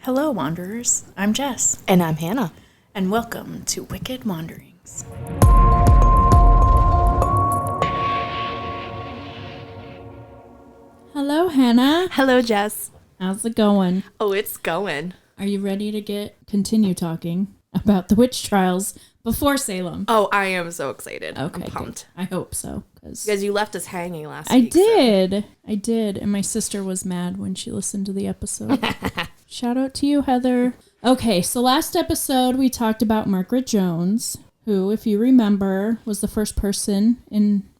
Hello, Wanderers. I'm Jess. And I'm Hannah. And welcome to Wicked Wanderings. Hello, Hannah. Hello, Jess. How's it going? Oh, it's going. Are you ready to continue talking about the witch trials before Salem? Oh, I am so excited. Okay, I'm pumped. good. I hope so. Because you left us hanging last I week. did. I did. And my sister was mad when she listened to the episode. Shout out to you, Heather. Okay, so last episode we talked about Margaret Jones, who, if you remember, was the first person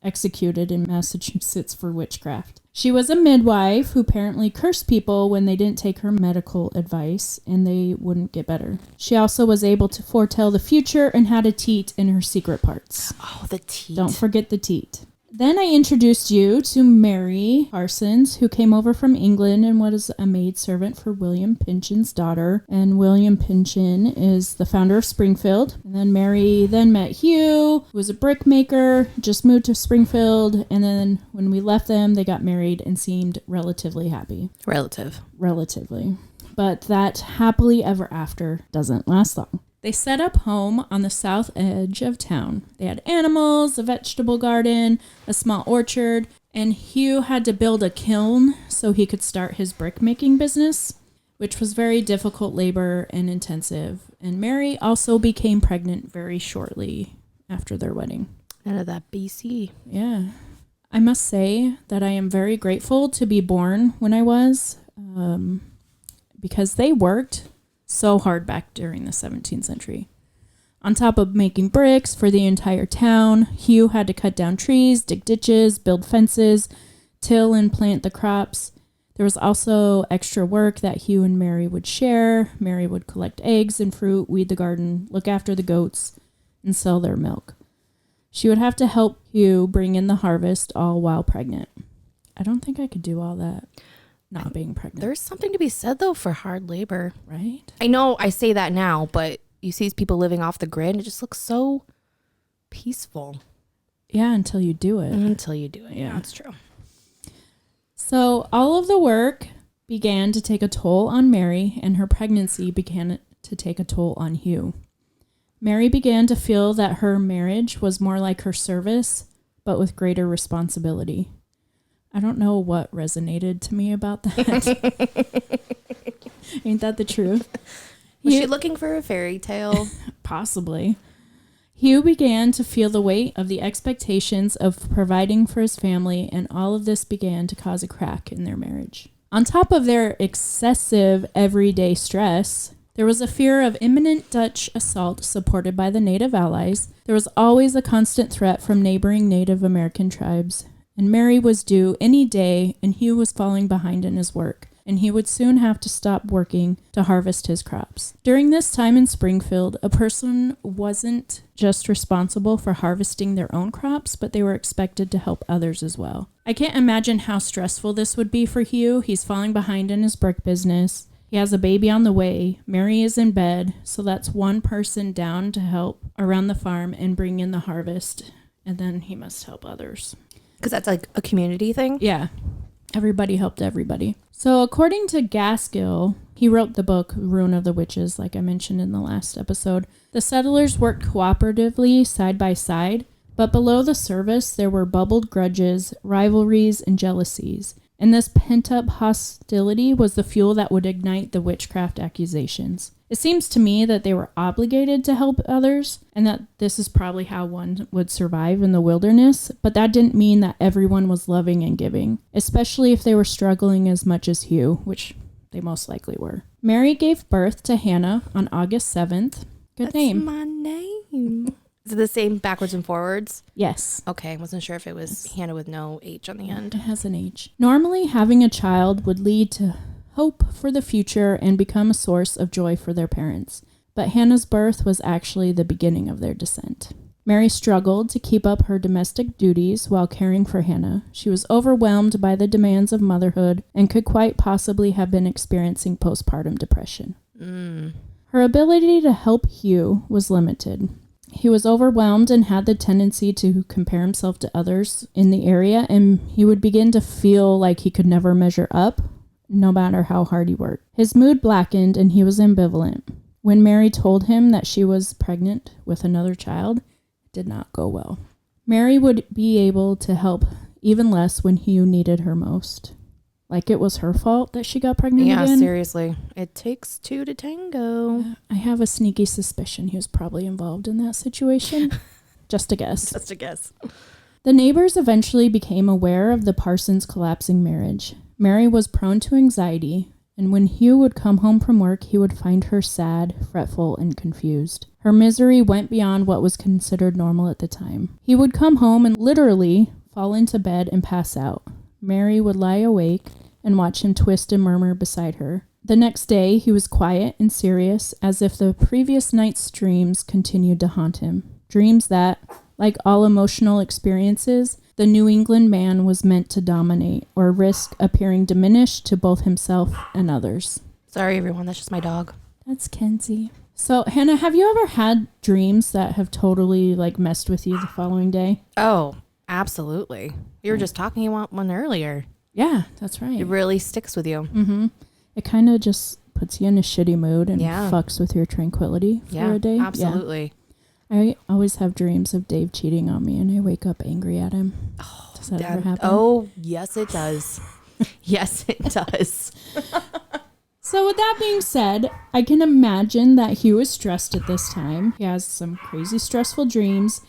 executed in Massachusetts for witchcraft. She was a midwife who apparently cursed people when they didn't take her medical advice and they wouldn't get better. She also was able to foretell the future and had a teat in her secret parts. Oh, the teat. Don't forget the teat. Then I introduced you to Mary Parsons, who came over from England and was a maidservant for William Pynchon's daughter. And William Pynchon is the founder of Springfield. And then Mary then met Hugh, who was a brickmaker, just moved to Springfield. And then when we left them, they got married and seemed relatively happy. Relatively. But that happily ever after doesn't last long. They set up home on the south edge of town. They had animals, a vegetable garden, a small orchard, and Hugh had to build a kiln so he could start his brick-making business, which was very difficult labor and intensive. And Mary also became pregnant very shortly after their wedding. None of that BC. Yeah. I must say that I am very grateful to be born when I was, because they worked so hard back during the 17th century. On top of making bricks for the entire town, Hugh had to cut down trees, dig ditches, build fences, till and plant the crops. There was also extra work that Hugh and Mary would share. Mary would collect eggs and fruit, weed the garden, look after the goats, and sell their milk. She would have to help Hugh bring in the harvest, all while pregnant. I don't think I could do all that. Not being pregnant. There's something to be said, though, for hard labor. Right? I know I say that now, but you see these people living off the grid, and it just looks so peaceful. Yeah, until you do it. Until you do it. Yeah, that's true. So all of the work began to take a toll on Mary, and her pregnancy began to take a toll on Hugh. Mary began to feel that her marriage was more like her service, but with greater responsibility. I don't know what resonated to me about that. Ain't that the truth? Was she looking for a fairy tale? Possibly. Hugh began to feel the weight of the expectations of providing for his family, and all of this began to cause a crack in their marriage. On top of their excessive everyday stress, there was a fear of imminent Dutch assault supported by the Native allies. There was always a constant threat from neighboring Native American tribes. And Mary was due any day, and Hugh was falling behind in his work, and he would soon have to stop working to harvest his crops. During this time in Springfield, a person wasn't just responsible for harvesting their own crops, but they were expected to help others as well. I can't imagine how stressful this would be for Hugh. He's falling behind in his brick business. He has a baby on the way. Mary is in bed, so that's one person down to help around the farm and bring in the harvest, and then he must help others. Because that's like a community thing? Yeah. Everybody helped everybody. So according to Gaskill, he wrote the book Ruin of the Witches, like I mentioned in the last episode. The settlers worked cooperatively side by side, but below the surface there were bubbled grudges, rivalries, and jealousies. And this pent-up hostility was the fuel that would ignite the witchcraft accusations. It seems to me that they were obligated to help others, and that this is probably how one would survive in the wilderness, but that didn't mean that everyone was loving and giving, especially if they were struggling as much as Hugh, which they most likely were. Mary gave birth to Hannah on August 7th. Good name. That's my name. Is it the same backwards and forwards? Yes. Okay, I wasn't sure if it was Hannah with no H on the end. It has an H. Normally, having a child would lead to hope for the future and become a source of joy for their parents. But Hannah's birth was actually the beginning of their descent. Mary struggled to keep up her domestic duties while caring for Hannah. She was overwhelmed by the demands of motherhood and could quite possibly have been experiencing postpartum depression. Her ability to help Hugh was limited. He was overwhelmed and had the tendency to compare himself to others in the area, and he would begin to feel like he could never measure up, no matter how hard he worked. His mood blackened and he was ambivalent. When Mary told him that she was pregnant with another child, it did not go well. Mary would be able to help even less when Hugh needed her most. Like it was her fault that she got pregnant again. Yeah, seriously. It takes two to tango. I have a sneaky suspicion he was probably involved in that situation. Just a guess. Just a guess. The neighbors eventually became aware of the Parsons' collapsing marriage. Mary was prone to anxiety, and when Hugh would come home from work, he would find her sad, fretful, and confused. Her misery went beyond what was considered normal at the time. He would come home and literally fall into bed and pass out. Mary would lie awake and watch him twist and murmur beside her. The next day, he was quiet and serious, as if the previous night's dreams continued to haunt him. Dreams that, like all emotional experiences, the New England man was meant to dominate or risk appearing diminished to both himself and others. Sorry, everyone. That's just my dog. That's Kenzie. So, Hannah, have you ever had dreams that have totally messed with you the following day? Oh, absolutely. You were just talking about one earlier. Yeah, that's right. It really sticks with you. Mm-hmm. It kind of just puts you in a shitty mood and fucks with your tranquility for a day. Absolutely. Yeah. I always have dreams of Dave cheating on me, and I wake up angry at him. Oh, does that ever happen? Oh, yes, it does. Yes, it does. So with that being said, I can imagine that Hugh is stressed at this time. He has some crazy stressful dreams,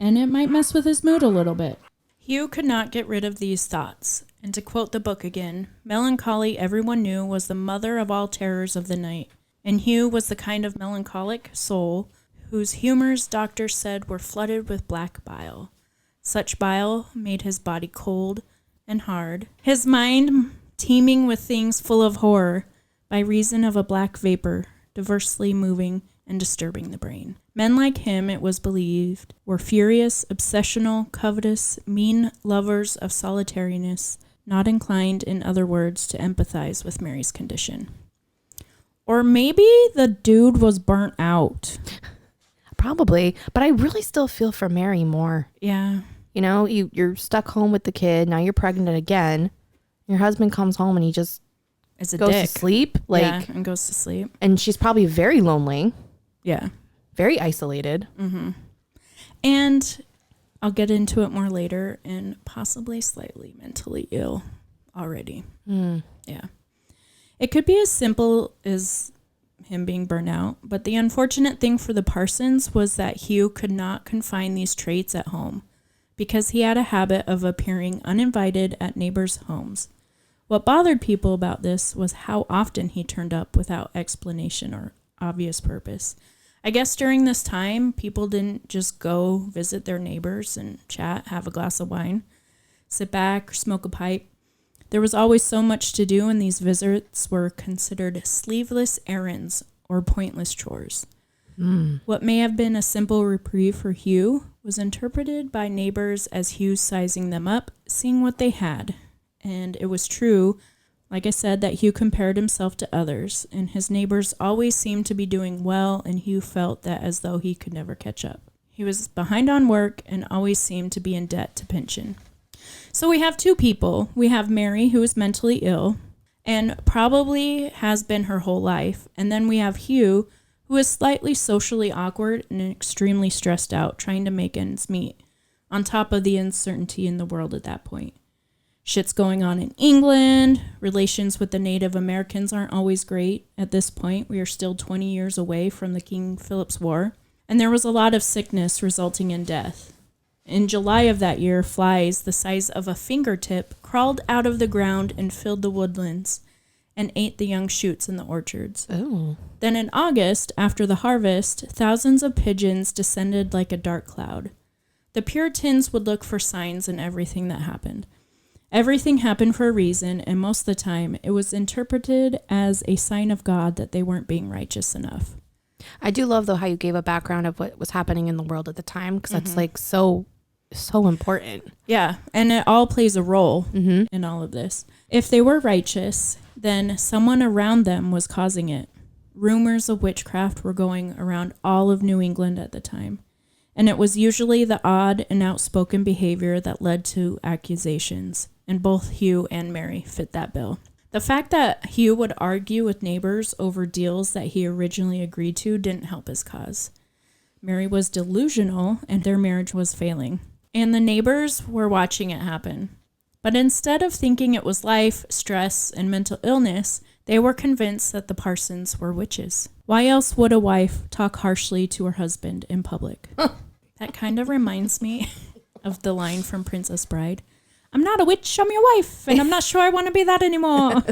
and it might mess with his mood a little bit. Hugh could not get rid of these thoughts. And to quote the book again, melancholy everyone knew was the mother of all terrors of the night. And Hugh was the kind of melancholic soul whose humors doctors said were flooded with black bile. Such bile made his body cold and hard, his mind teeming with things full of horror by reason of a black vapor diversely moving and disturbing the brain. Men like him, it was believed, were furious, obsessional, covetous, mean lovers of solitariness, not inclined, in other words, to empathize with Mary's condition. Or maybe the dude was burnt out. Probably, but I really still feel for Mary more. Yeah. You know, you're stuck home with the kid. Now you're pregnant again. Your husband comes home and he just It's a goes dick. to sleep. And goes to sleep. And she's probably very lonely. Yeah. Very isolated. Mm-hmm. And I'll get into it more later, and possibly slightly mentally ill already. Yeah. It could be as simple as him being burnt out, but the unfortunate thing for the Parsons was that Hugh could not confine these traits at home because he had a habit of appearing uninvited at neighbors' homes. What bothered people about this was how often he turned up without explanation or obvious purpose. I guess during this time, people didn't just go visit their neighbors and chat, have a glass of wine, sit back, or smoke a pipe. There was always so much to do, and these visits were considered sleeveless errands or pointless chores. What may have been a simple reprieve for Hugh was interpreted by neighbors as Hugh sizing them up, seeing what they had. And it was true, like I said, that Hugh compared himself to others, and his neighbors always seemed to be doing well, and Hugh felt that as though he could never catch up. He was behind on work and always seemed to be in debt to pension. So we have two people. We have Mary, who is mentally ill and probably has been her whole life. And then we have Hugh, who is slightly socially awkward and extremely stressed out, trying to make ends meet, on top of the uncertainty in the world at that point. Shit's going on in England. Relations with the Native Americans aren't always great. At this point, we are still 20 years away from the King Philip's War. And there was a lot of sickness resulting in death. In July of that year, flies the size of a fingertip crawled out of the ground and filled the woodlands and ate the young shoots in the orchards. Oh. Then in August, after the harvest, thousands of pigeons descended like a dark cloud. The Puritans would look for signs in everything that happened. Everything happened for a reason, and most of the time, it was interpreted as a sign of God that they weren't being righteous enough. I do love, though, how you gave a background of what was happening in the world at the time, because that's so important. Yeah, and it all plays a role in all of this. If they were righteous, then someone around them was causing it. Rumors of witchcraft were going around all of New England at the time, and it was usually the odd and outspoken behavior that led to accusations, and both Hugh and Mary fit that bill. The fact that Hugh would argue with neighbors over deals that he originally agreed to didn't help his cause. Mary was delusional and their marriage was failing. And the neighbors were watching it happen. But instead of thinking it was life, stress, and mental illness, they were convinced that the Parsons were witches. Why else would a wife talk harshly to her husband in public? That kind of reminds me of the line from Princess Bride. I'm not a witch, I'm your wife, and I'm not sure I want to be that anymore.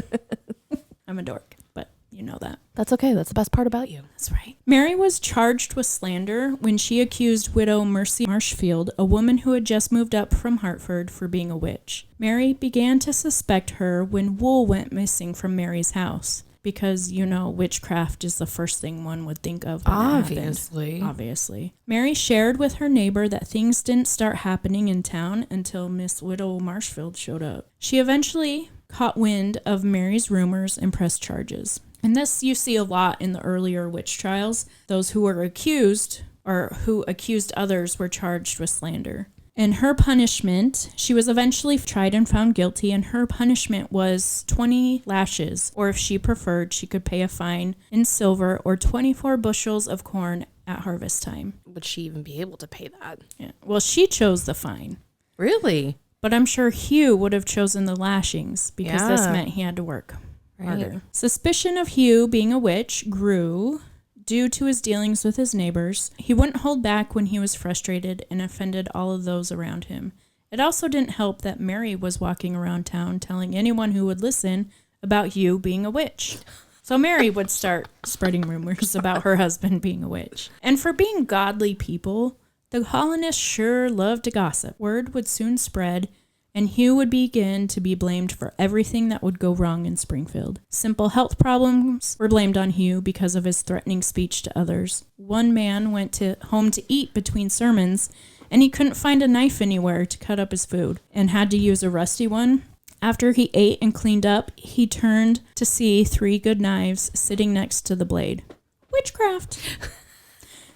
I'm a dork, but you know that. That's okay. That's the best part about you. That's right. Mary was charged with slander when she accused widow Mercy Marshfield, a woman who had just moved up from Hartford, for being a witch. Mary began to suspect her when wool went missing from Mary's house. Because, you know, witchcraft is the first thing one would think of when Obviously. it happened. Obviously. Mary shared with her neighbor that things didn't start happening in town until Miss Widow Marshfield showed up. She eventually caught wind of Mary's rumors and pressed charges. And this you see a lot in the earlier witch trials. Those who were accused or who accused others were charged with slander. And her punishment, she was eventually tried and found guilty, and her punishment was 20 lashes, or if she preferred, she could pay a fine in silver or 24 bushels of corn at harvest time. Would she even be able to pay that? Yeah. Well, she chose the fine. Really? But I'm sure Hugh would have chosen the lashings because this Yeah. meant he had to work harder. Right. Suspicion of Hugh being a witch grew due to his dealings with his neighbors. He wouldn't hold back when he was frustrated and offended all of those around him. It also didn't help that Mary was walking around town telling anyone who would listen about Hugh being a witch. So Mary would start spreading rumors about her husband being a witch. And for being godly people, the colonists sure loved to gossip. Word would soon spread, and Hugh would begin to be blamed for everything that would go wrong in Springfield. Simple health problems were blamed on Hugh because of his threatening speech to others. One man went home to eat between sermons, and he couldn't find a knife anywhere to cut up his food, and had to use a rusty one. After he ate and cleaned up, he turned to see 3 good knives sitting next to the blade. Witchcraft!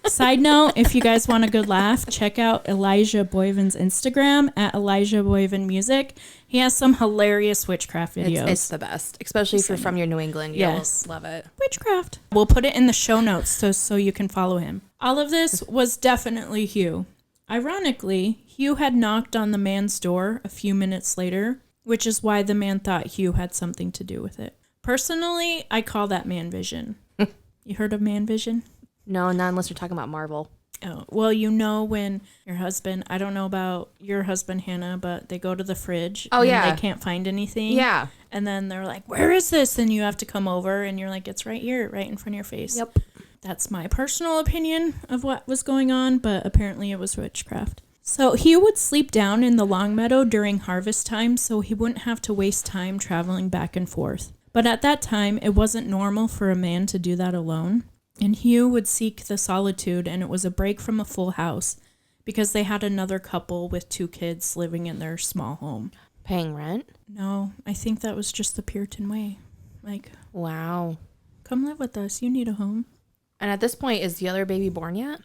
Side note, if you guys want a good laugh, check out Elijah Boyven's Instagram at Elijah Boyven Music. He has some hilarious witchcraft videos. It's the best, especially if you're from your New England. You'll Yes. love it. Witchcraft. We'll put it in the show notes so you can follow him. All of this was definitely Hugh. Ironically, Hugh had knocked on the man's door a few minutes later, which is why the man thought Hugh had something to do with it. Personally, I call that man vision. You heard of man vision? No, not unless you're talking about Marvel. Oh, well, you know when your husband, I don't know about your husband, Hannah, but they go to the fridge and they can't find anything. Yeah. And then they're like, where is this? And you have to come over and you're like, it's right here, right in front of your face. Yep. That's my personal opinion of what was going on, but apparently it was witchcraft. So Hugh would sleep down in the long meadow during harvest time so he wouldn't have to waste time traveling back and forth. But at that time, it wasn't normal for a man to do that alone. And Hugh would seek the solitude, and it was a break from a full house because they had another couple with 2 kids living in their small home. Paying rent? No, I think that was just the Puritan way. Like, Wow. come live with us. You need a home. And at this point, is the other baby born yet?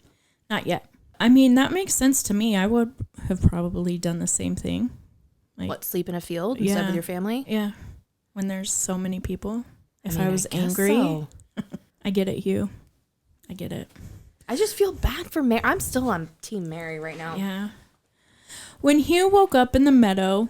Not yet. I mean, that makes sense to me. I would have probably done the same thing. Like, What, sleep in a field instead with your family? Yeah. When there's so many people. If mean, I was guess angry, so. I get it, Hugh. I get it. I just feel bad for Mary. I'm still on Team Mary right now. Yeah. When Hugh woke up in the meadow,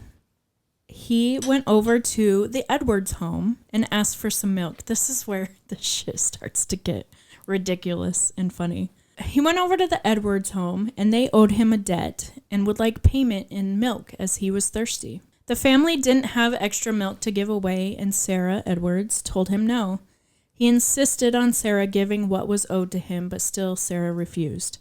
he went over to the Edwards home and asked for some milk. This is where the shit starts to get ridiculous and funny. He went over to the Edwards home and they owed him a debt and would like payment in milk as he was thirsty. The family didn't have extra milk to give away, and Sarah Edwards told him no. He insisted on Sarah giving what was owed to him, but still Sarah refused.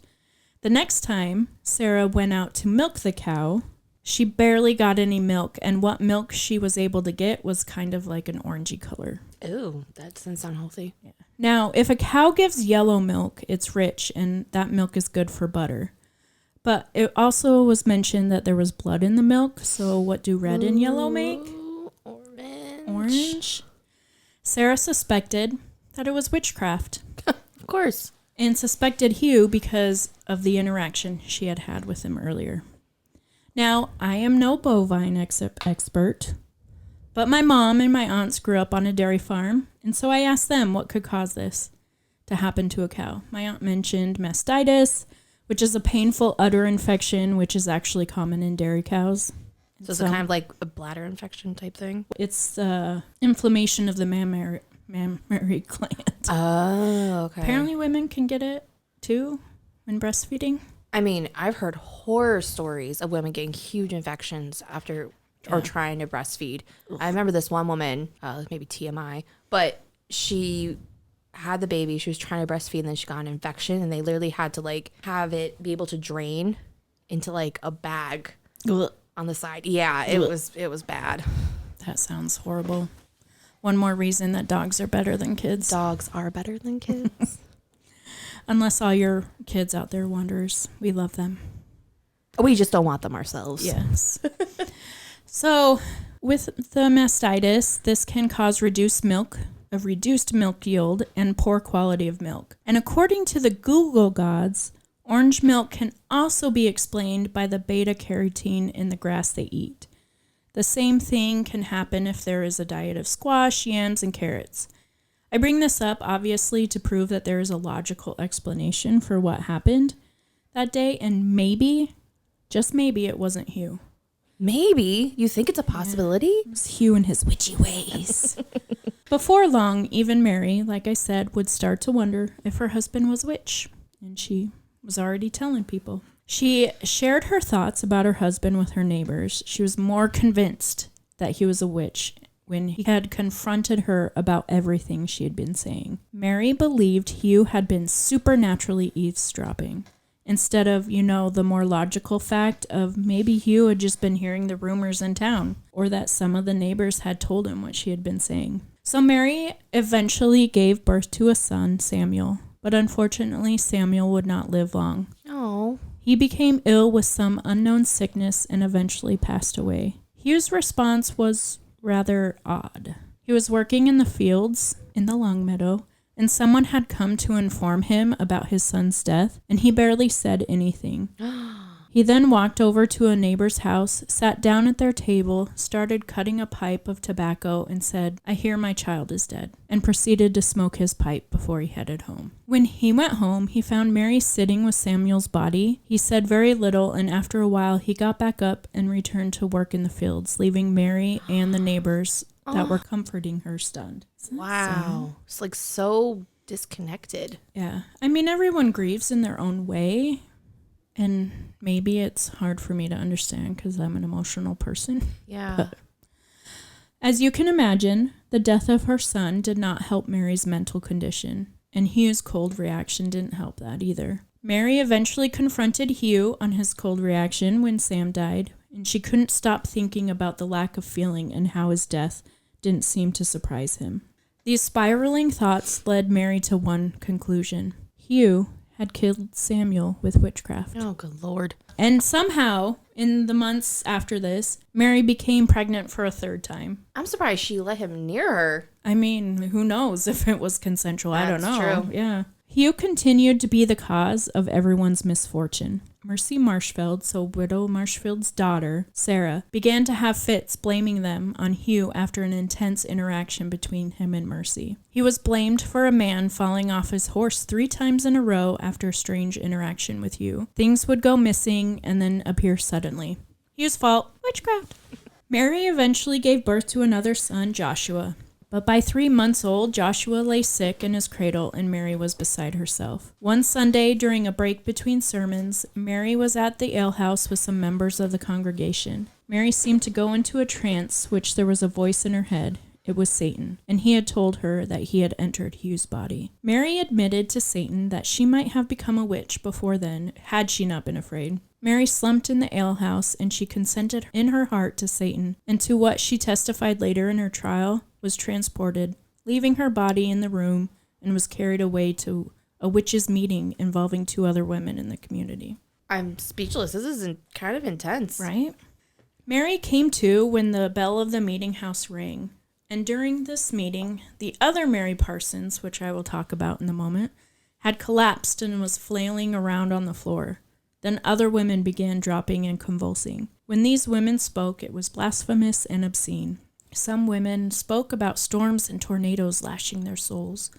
The next time Sarah went out to milk the cow, she barely got any milk, and what milk she was able to get was kind of like an orangey color. Ooh, that doesn't sound healthy. Yeah. Now, if a cow gives yellow milk, it's rich, and that milk is good for butter. But it also was mentioned that there was blood in the milk, so what do red and yellow make? Orange. Sarah suspected that it was witchcraft. Of course. And suspected Hugh because of the interaction she had had with him earlier. Now, I am no bovine expert, But my mom and my aunts grew up on a dairy farm, and so I asked them what could cause this to happen to a cow. My aunt mentioned mastitis, which is a painful udder infection, which is actually common in dairy cows. So it's kind of like a bladder infection type thing? It's inflammation of the mammary gland. Oh, okay. Apparently women can get it too when breastfeeding. I mean, I've heard horror stories of women getting huge infections after or trying to breastfeed. I remember this one woman, maybe TMI, but she had the baby. She was trying to breastfeed, and then she got an infection, and they literally had to like have it be able to drain into like a bag on the side. Yeah, it was bad. That sounds horrible. One more reason that dogs are better than kids. Dogs are better than kids. Unless all your kids out there wanderers. We love them. We just don't want them ourselves. Yes. So with the mastitis, this can cause reduced milk yield and poor quality of milk. And according to the Google gods, orange milk can also be explained by the beta carotene in the grass they eat. The same thing can happen if there is a diet of squash, yams, and carrots. I bring this up, obviously, to prove that there is a logical explanation for what happened that day, and maybe, just maybe, it wasn't Hugh. Maybe. You think it's a possibility? It was Hugh and his witchy ways. Before long, even Mary, like I said, would start to wonder if her husband was a witch, and she was already telling people. She shared her thoughts about her husband with her neighbors. She was more convinced that he was a witch when he had confronted her about everything she had been saying. Mary believed Hugh had been supernaturally eavesdropping, instead of, the more logical fact of maybe Hugh had just been hearing the rumors in town, or that some of the neighbors had told him what she had been saying. So Mary eventually gave birth to a son, Samuel, but unfortunately Samuel would not live long. Oh. He became ill with some unknown sickness and eventually passed away. Hugh's response was rather odd. He was working in the fields in the long meadow, and someone had come to inform him about his son's death, and he barely said anything. He then walked over to a neighbor's house, sat down at their table, started cutting a pipe of tobacco, and said, "I hear my child is dead," and proceeded to smoke his pipe before he headed home. When he went home, he found Mary sitting with Samuel's body. He said very little, and after a while, he got back up and returned to work in the fields, leaving Mary and the neighbors that were comforting her stunned. Wow. It's like so disconnected. Yeah. I mean, everyone grieves in their own way. And maybe it's hard for me to understand because I'm an emotional person. Yeah. As you can imagine, the death of her son did not help Mary's mental condition, and Hugh's cold reaction didn't help that either. Mary eventually confronted Hugh on his cold reaction when Sam died, and she couldn't stop thinking about the lack of feeling and how his death didn't seem to surprise him. These spiraling thoughts led Mary to one conclusion. Hugh had killed Samuel with witchcraft. Oh, good Lord. And somehow, in the months after this, Mary became pregnant for a third time. I'm surprised she let him near her. I mean, who knows if it was consensual? I don't know. That's true. Yeah. Hugh continued to be the cause of everyone's misfortune. Mercy Marshfield, so Widow Marshfield's daughter, Sarah, began to have fits blaming them on Hugh after an intense interaction between him and Mercy. He was blamed for a man falling off his horse 3 times in a row after a strange interaction with Hugh. Things would go missing and then appear suddenly. Hugh's fault, witchcraft. Mary eventually gave birth to another son, Joshua. But by 3 months old, Joshua lay sick in his cradle and Mary was beside herself. One Sunday, during a break between sermons, Mary was at the alehouse with some members of the congregation. Mary seemed to go into a trance, which there was a voice in her head. It was Satan, and he had told her that he had entered Hugh's body. Mary admitted to Satan that she might have become a witch before then, had she not been afraid. Mary slumped in the alehouse, and she consented in her heart to Satan, and to what she testified later in her trial, was transported, leaving her body in the room, and was carried away to a witches' meeting involving 2 other women in the community. I'm speechless. This is kind of intense. Right? Mary came to when the bell of the meeting house rang, and during this meeting, the other Mary Parsons, which I will talk about in a moment, had collapsed and was flailing around on the floor. Then other women began dropping and convulsing. When these women spoke, it was blasphemous and obscene. Some women spoke about storms and tornadoes lashing their souls,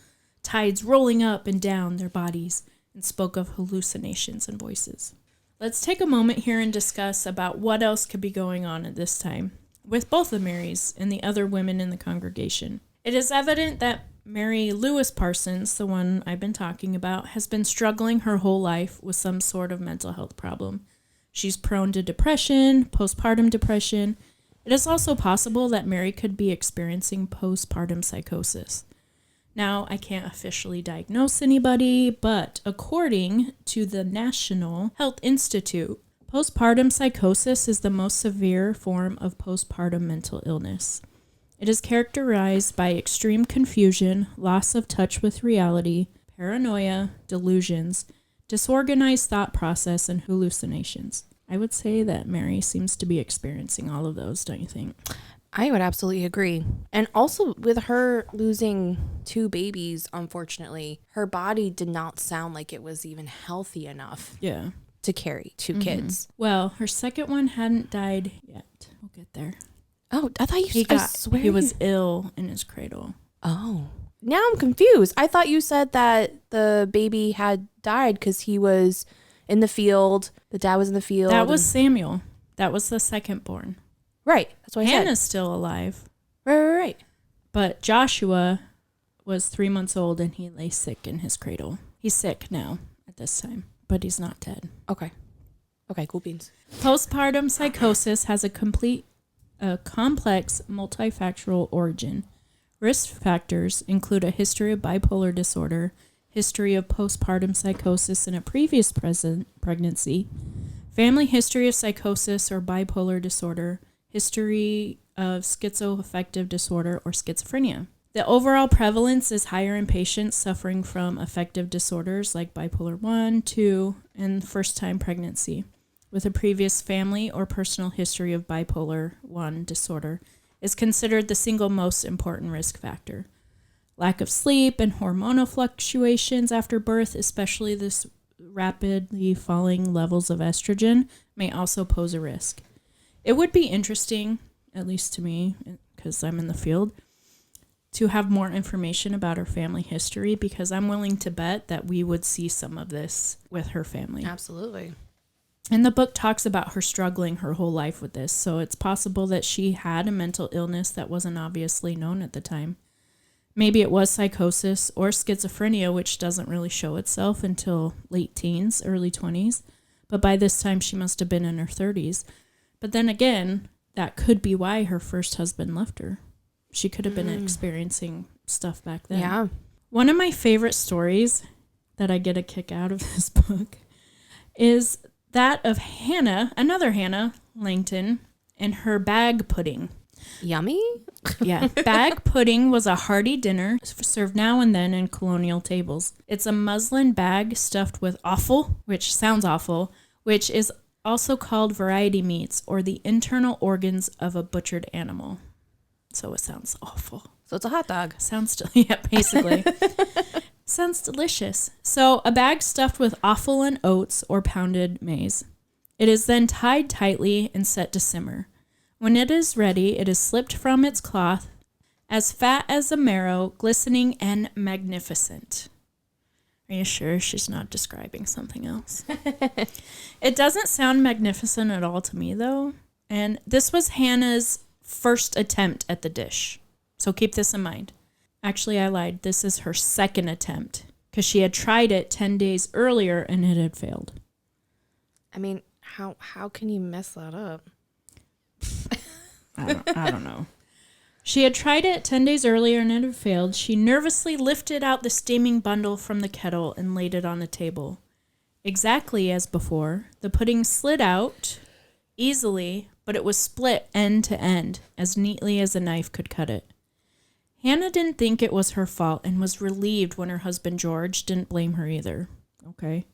tides rolling up and down their bodies, and spoke of hallucinations and voices. Let's take a moment here and discuss about what else could be going on at this time with both the Marys and the other women in the congregation. It is evident that Mary Lewis Parsons, the one I've been talking about, has been struggling her whole life with some sort of mental health problem. She's prone to depression, postpartum depression. It is also possible that Mary could be experiencing postpartum psychosis. Now, I can't officially diagnose anybody, but according to the National Health Institute, postpartum psychosis is the most severe form of postpartum mental illness. It is characterized by extreme confusion, loss of touch with reality, paranoia, delusions, disorganized thought process, and hallucinations. I would say that Mary seems to be experiencing all of those, don't you think? I would absolutely agree. And also with her losing 2 babies, unfortunately, her body did not sound like it was even healthy enough to carry 2 kids. Well, her second one hadn't died yet. We'll get there. Oh, I thought He was ill in his cradle. Oh. Now I'm confused. I thought you said that the baby had died because he was in the field. The dad was in the field. That was Samuel. That was the second born. Right. That's what I said. Hannah's still alive. Right. But Joshua was 3 months old and he lay sick in his cradle. He's sick now at this time, but he's not dead. Okay, cool beans. Postpartum psychosis has a complex multifactorial origin. Risk factors include a history of bipolar disorder, history of postpartum psychosis in a previous pregnancy, family history of psychosis or bipolar disorder, history of schizoaffective disorder or schizophrenia. The overall prevalence is higher in patients suffering from affective disorders like bipolar 1, 2, and first-time pregnancy, with a previous family or personal history of bipolar 1 disorder is considered the single most important risk factor. Lack of sleep and hormonal fluctuations after birth, especially this rapidly falling levels of estrogen, may also pose a risk. It would be interesting, at least to me, because I'm in the field, to have more information about her family history, because I'm willing to bet that we would see some of this with her family. Absolutely. And the book talks about her struggling her whole life with this, so it's possible that she had a mental illness that wasn't obviously known at the time. Maybe it was psychosis or schizophrenia, which doesn't really show itself until late teens, early 20s, but by this time she must have been in her 30s. But then again, that could be why her first husband left her. She could have been experiencing stuff back then. Yeah. One of my favorite stories that I get a kick out of this book is that of Hannah, another Hannah Langton, and her bag pudding. Yummy? Yeah. Bag pudding was a hearty dinner served now and then in colonial tables. It's a muslin bag stuffed with offal, which sounds awful, which is also called variety meats or the internal organs of a butchered animal. So it sounds awful. So it's a hot dog. Basically. Sounds delicious. So a bag stuffed with offal and oats or pounded maize. It is then tied tightly and set to simmer. When it is ready, it is slipped from its cloth, as fat as a marrow, glistening and magnificent. Are you sure she's not describing something else? It doesn't sound magnificent at all to me, though. And this was Hannah's first attempt at the dish. So keep this in mind. Actually, I lied. This is her second attempt because she had tried it 10 days earlier and it had failed. I mean, how can you mess that up? I don't know. She had tried it 10 days earlier and it had failed. She nervously lifted out the steaming bundle from the kettle and laid it on the table. Exactly as before, the pudding slid out easily, but it was split end to end as neatly as a knife could cut it. Hannah didn't think it was her fault and was relieved when her husband George didn't blame her either. Okay.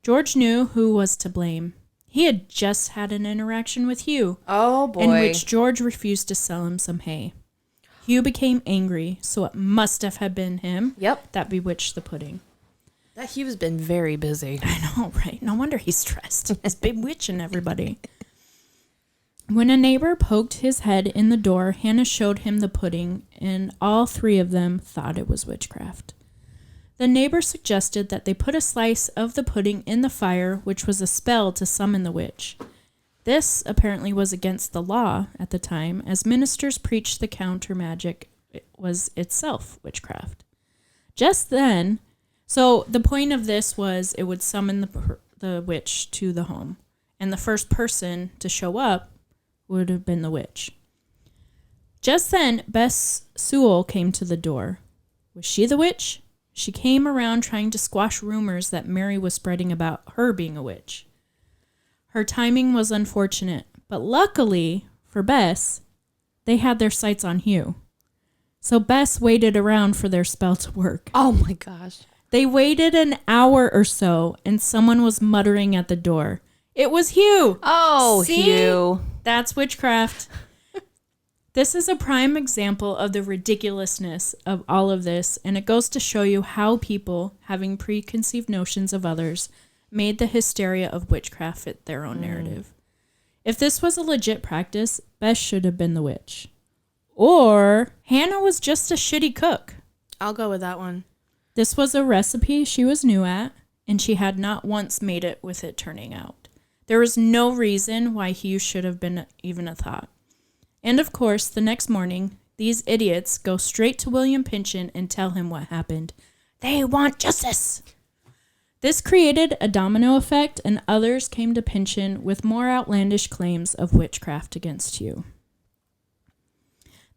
George knew who was to blame. He had just had an interaction with Hugh. Oh, boy. In which George refused to sell him some hay. Hugh became angry, so it must have been him that bewitched the pudding. That Hugh's been very busy. I know, right? No wonder he's stressed. He's bewitching everybody. When a neighbor poked his head in the door, Hannah showed him the pudding, and all three of them thought it was witchcraft. The neighbor suggested that they put a slice of the pudding in the fire, which was a spell to summon the witch. This apparently was against the law at the time, as ministers preached the counter magic was itself witchcraft. Just then, so the point of this was it would summon the witch to the home, and the first person to show up would have been the witch. Just then, Bess Sewell came to the door. Was she the witch? She came around trying to squash rumors that Mary was spreading about her being a witch. Her timing was unfortunate, but luckily for Bess, they had their sights on Hugh. So Bess waited around for their spell to work. Oh my gosh. They waited an hour or so, and someone was muttering at the door. It was Hugh. Oh, See? Hugh. That's witchcraft. This is a prime example of the ridiculousness of all of this, and it goes to show you how people, having preconceived notions of others, made the hysteria of witchcraft fit their own narrative. If this was a legit practice, Bess should have been the witch. Or Hannah was just a shitty cook. I'll go with that one. This was a recipe she was new at, and she had not once made it with it turning out. There was no reason why Hugh should have been even a thought. And of course, the next morning, these idiots go straight to William Pynchon and tell him what happened. They want justice! This created a domino effect, and others came to Pynchon with more outlandish claims of witchcraft against Hugh.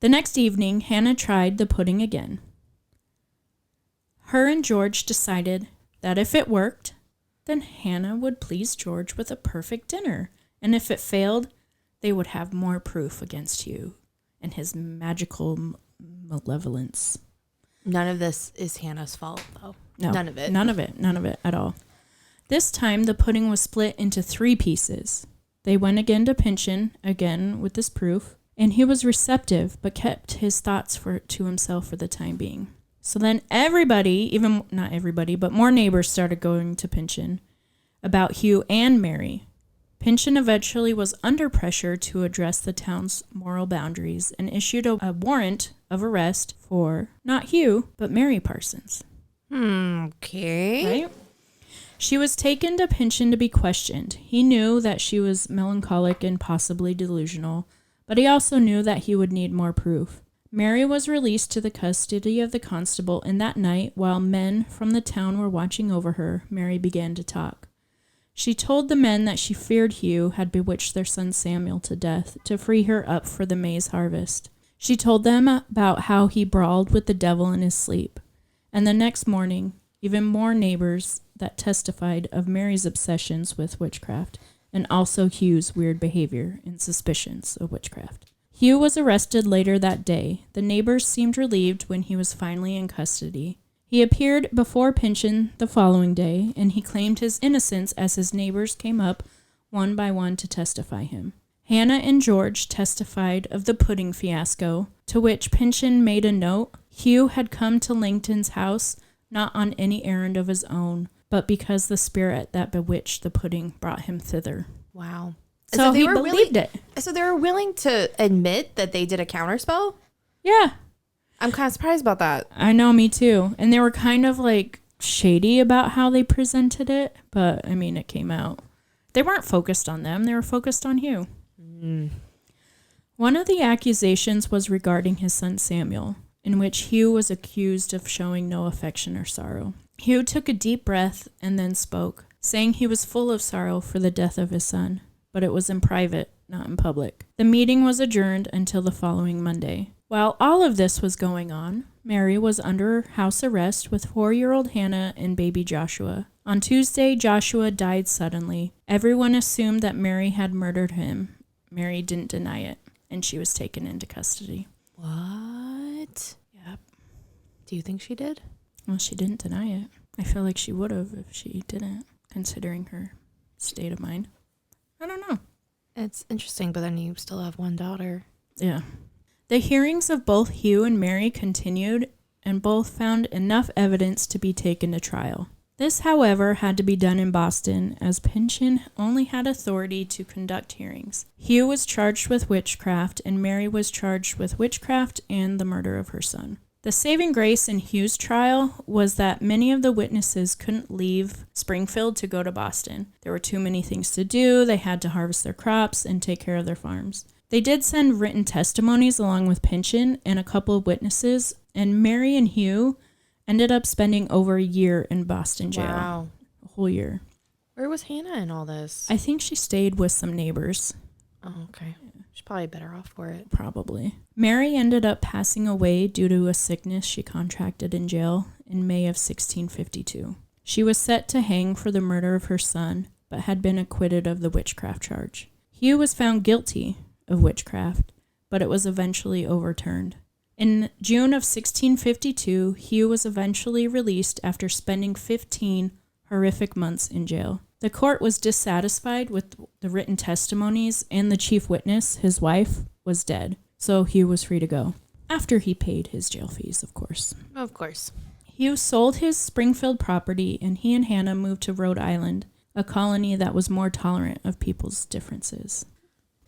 The next evening, Hannah tried the pudding again. Her and George decided that if it worked, then Hannah would please George with a perfect dinner, and if it failed, they would have more proof against Hugh and his magical malevolence. None of this is Hannah's fault, though. No, None of it. None of it at all. This time, the pudding was split into 3 pieces. They went again to Pynchon, again with this proof, and he was receptive, but kept his thoughts to himself for the time being. So then everybody, even not everybody, but more neighbors started going to Pynchon about Hugh and Mary. Pynchon eventually was under pressure to address the town's moral boundaries and issued a warrant of arrest for not Hugh, but Mary Parsons. Okay. Right? She was taken to Pynchon to be questioned. He knew that she was melancholic and possibly delusional, but he also knew that he would need more proof. Mary was released to the custody of the constable, and that night, while men from the town were watching over her, Mary began to talk. She told the men that she feared Hugh had bewitched their son Samuel to death to free her up for the maize harvest. She told them about how he brawled with the devil in his sleep. And the next morning, even more neighbors that testified of Mary's obsessions with witchcraft and also Hugh's weird behavior and suspicions of witchcraft. Hugh was arrested later that day. The neighbors seemed relieved when he was finally in custody. He appeared before Pynchon the following day, and he claimed his innocence as his neighbors came up one by one to testify him. Hannah and George testified of the pudding fiasco, to which Pynchon made a note. Hugh had come to Langton's house not on any errand of his own, but because the spirit that bewitched the pudding brought him thither. Wow. So they he were believed it. So they were willing to admit that they did a counterspell? Yeah. I'm kind of surprised about that. I know, me too. And they were kind of like shady about how they presented it, but I mean, it came out. They weren't focused on them, they were focused on Hugh. One of the accusations was regarding his son Samuel, in which Hugh was accused of showing no affection or sorrow. Hugh took a deep breath and then spoke, saying he was full of sorrow for the death of his son, but it was in private, not in public. The meeting was adjourned until the following Monday. While all of this was going on, Mary was under house arrest with 4-year-old Hannah and baby Joshua. On Tuesday, Joshua died suddenly. Everyone assumed that Mary had murdered him. Mary didn't deny it, and she was taken into custody. What? Yep. Do you think she did? Well, she didn't deny it. I feel like she would have if she didn't, considering her state of mind. I don't know. It's interesting, but then you still have one daughter. Yeah. The hearings of both Hugh and Mary continued, and both found enough evidence to be taken to trial. This, however, had to be done in Boston, as Pynchon only had authority to conduct hearings. Hugh was charged with witchcraft, and Mary was charged with witchcraft and the murder of her son. The saving grace in Hugh's trial was that many of the witnesses couldn't leave Springfield to go to Boston. There were too many things to do. They had to harvest their crops and take care of their farms. They did send written testimonies along with Pynchon and a couple of witnesses, and Mary and Hugh ended up spending over a year in Boston jail. Wow. A whole year. Where was Hannah in all this? I think she stayed with some neighbors. Oh, okay. She's probably better off for it. Probably. Mary ended up passing away due to a sickness she contracted in jail in May of 1652. She was set to hang for the murder of her son, but had been acquitted of the witchcraft charge. Hugh was found guilty of witchcraft, but it was eventually overturned. In June of 1652, Hugh was eventually released after spending 15 horrific months in jail. The court was dissatisfied with the written testimonies, and the chief witness, his wife, was dead, so Hugh was free to go. After he paid his jail fees, of course. Of course. Hugh sold his Springfield property, and he and Hannah moved to Rhode Island, a colony that was more tolerant of people's differences.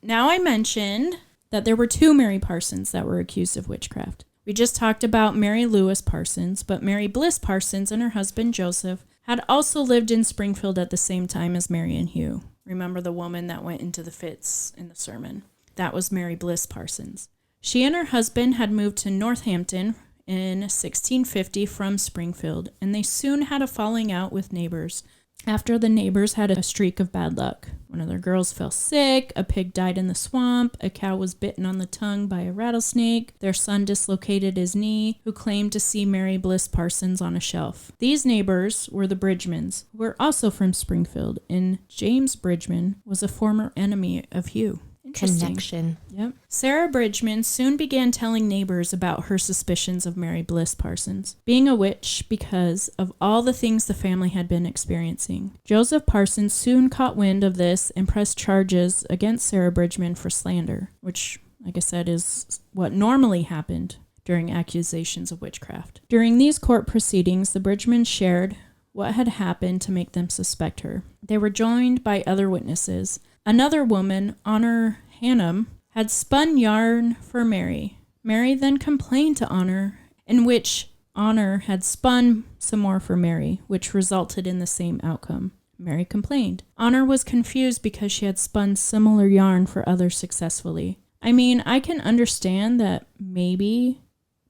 Now I mentioned that there were two Mary Parsons that were accused of witchcraft. We just talked about Mary Lewis Parsons, but Mary Bliss Parsons and her husband Joseph had also lived in Springfield at the same time as Mary and Hugh. Remember the woman that went into the fits in the sermon? That was Mary Bliss Parsons. She and her husband had moved to Northampton in 1650 from Springfield, and they soon had a falling out with neighbors after the neighbors had a streak of bad luck. One of their girls fell sick, a pig died in the swamp, a cow was bitten on the tongue by a rattlesnake, their son dislocated his knee, who claimed to see Mary Bliss Parsons on a shelf. These neighbors were the Bridgmans, who were also from Springfield, and James Bridgman was a former enemy of Hugh. Connection. Yep. Sarah Bridgman soon began telling neighbors about her suspicions of Mary Bliss Parsons being a witch because of all the things the family had been experiencing. Joseph Parsons soon caught wind of this and pressed charges against Sarah Bridgman for slander, which, like I said, is what normally happened during accusations of witchcraft. During these court proceedings, the Bridgmans shared what had happened to make them suspect her. They were joined by other witnesses. Another woman, Honor Hannum, had spun yarn for Mary. Mary then complained to Honor, in which Honor had spun some more for Mary, which resulted in the same outcome. Mary complained. Honor was confused because she had spun similar yarn for others successfully. I mean, I can understand that maybe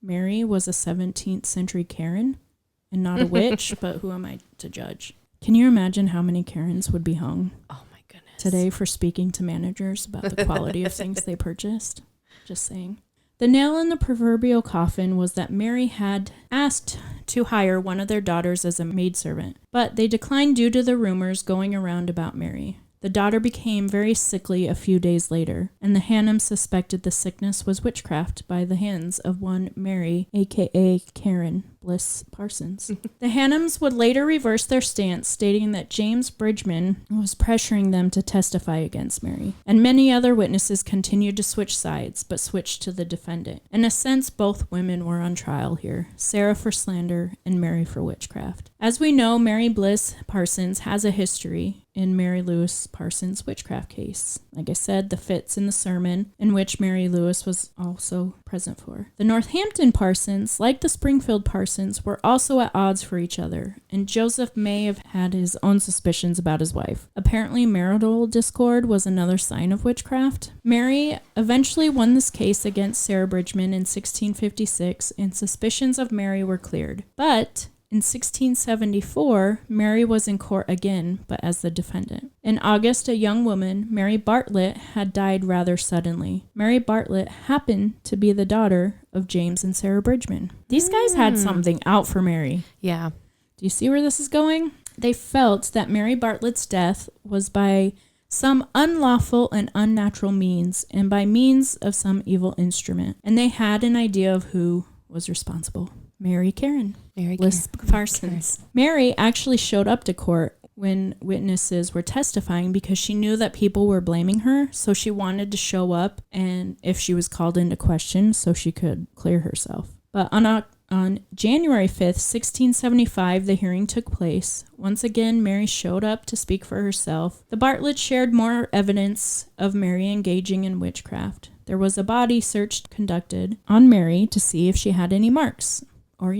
Mary was a 17th century Karen and not a witch, but who am I to judge? Can you imagine how many Karens would be hung? Oh my goodness. Today for speaking to managers about the quality of things they purchased. Just saying. The nail in the proverbial coffin was that Mary had asked to hire one of their daughters as a maidservant, but they declined due to the rumors going around about Mary. The daughter became very sickly a few days later, and the Hannums suspected the sickness was witchcraft by the hands of one Mary, a.k.a. Karen Bliss Parsons. The Hannums would later reverse their stance, stating that James Bridgman was pressuring them to testify against Mary, and many other witnesses continued to switch sides, but switched to the defendant. In a sense, both women were on trial here, Sarah for slander and Mary for witchcraft. As we know, Mary Bliss Parsons has a history in Mary Lewis Parsons' witchcraft case. Like I said, the fits in the sermon, in which Mary Lewis was also present for. The Northampton Parsons, like the Springfield Parsons, were also at odds for each other, and Joseph may have had his own suspicions about his wife. Apparently, marital discord was another sign of witchcraft. Mary eventually won this case against Sarah Bridgman in 1656, and suspicions of Mary were cleared. But in 1674, Mary was in court again, but as the defendant. In August, a young woman, Mary Bartlett, had died rather suddenly. Mary Bartlett happened to be the daughter of James and Sarah Bridgman. These guys had something out for Mary. Yeah. Do you see where this is going? They felt that Mary Bartlett's death was by some unlawful and unnatural means, and by means of some evil instrument. And they had an idea of who was responsible. Mary Bliss Parsons. Okay. Mary actually showed up to court when witnesses were testifying because she knew that people were blaming her, so she wanted to show up and if she was called into question so she could clear herself. But on On January 5th, 1675, the hearing took place. Once again, Mary showed up to speak for herself. The Bartletts shared more evidence of Mary engaging in witchcraft. There was a body search conducted on Mary to see if she had any marks, or,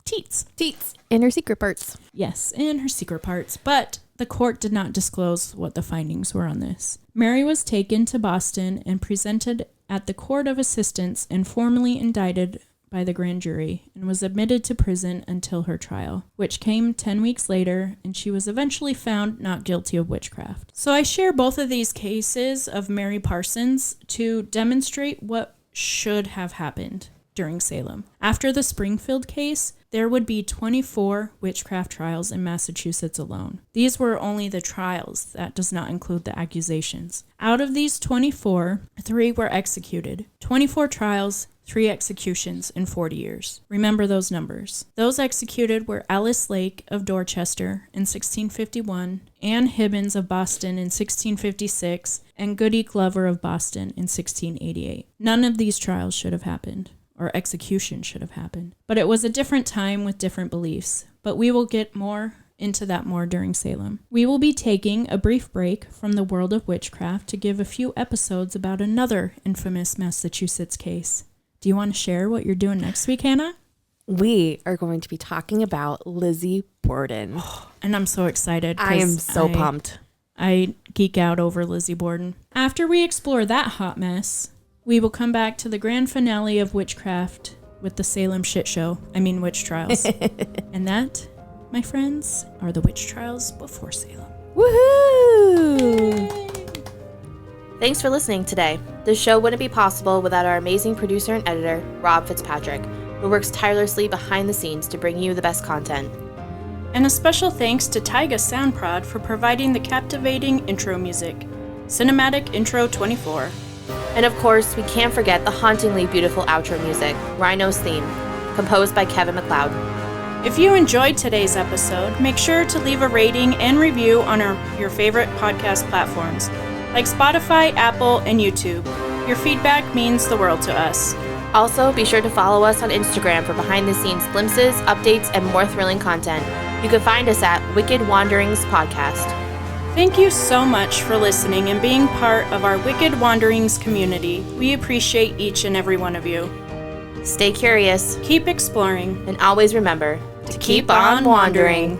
teats. Teats. And her secret parts. Yes, and her secret parts, but the court did not disclose what the findings were on this. Mary was taken to Boston and presented at the Court of Assistants and formally indicted by the grand jury and was admitted to prison until her trial, which came 10 weeks later, and she was eventually found not guilty of witchcraft. So I share both of these cases of Mary Parsons to demonstrate what should have happened during Salem. After the Springfield case, there would be 24 witchcraft trials in Massachusetts alone. These were only the trials. That does not include the accusations. Out of these 24, 3 were executed. 24 trials, 3 executions in 40 years. Remember those numbers. Those executed were Alice Lake of Dorchester in 1651, Anne Hibbins of Boston in 1656, and Goody Glover of Boston in 1688. None of these trials should have happened, or execution should have happened. But it was a different time with different beliefs. But we will get into that more during Salem. We will be taking a brief break from the world of witchcraft to give a few episodes about another infamous Massachusetts case. Do you want to share what you're doing next week, Hannah? We are going to be talking about Lizzie Borden. And I'm so excited. I am so pumped. I geek out over Lizzie Borden. After we explore that hot mess, we will come back to the grand finale of witchcraft with the Salem Witch Trials. And that, my friends, are the witch trials before Salem. Woohoo! Thanks for listening today. This show wouldn't be possible without our amazing producer and editor, Rob Fitzpatrick, who works tirelessly behind the scenes to bring you the best content. And a special thanks to Taiga Soundprod for providing the captivating intro music, Cinematic Intro 24. And of course, we can't forget the hauntingly beautiful outro music, Rhino's Theme, composed by Kevin MacLeod. If you enjoyed today's episode, make sure to leave a rating and review on your favorite podcast platforms, like Spotify, Apple, and YouTube. Your feedback means the world to us. Also, be sure to follow us on Instagram for behind-the-scenes glimpses, updates, and more thrilling content. You can find us at Wicked Wanderings Podcast. Thank you so much for listening and being part of our Wicked Wanderings community. We appreciate each and every one of you. Stay curious, keep exploring, and always remember to keep on wandering.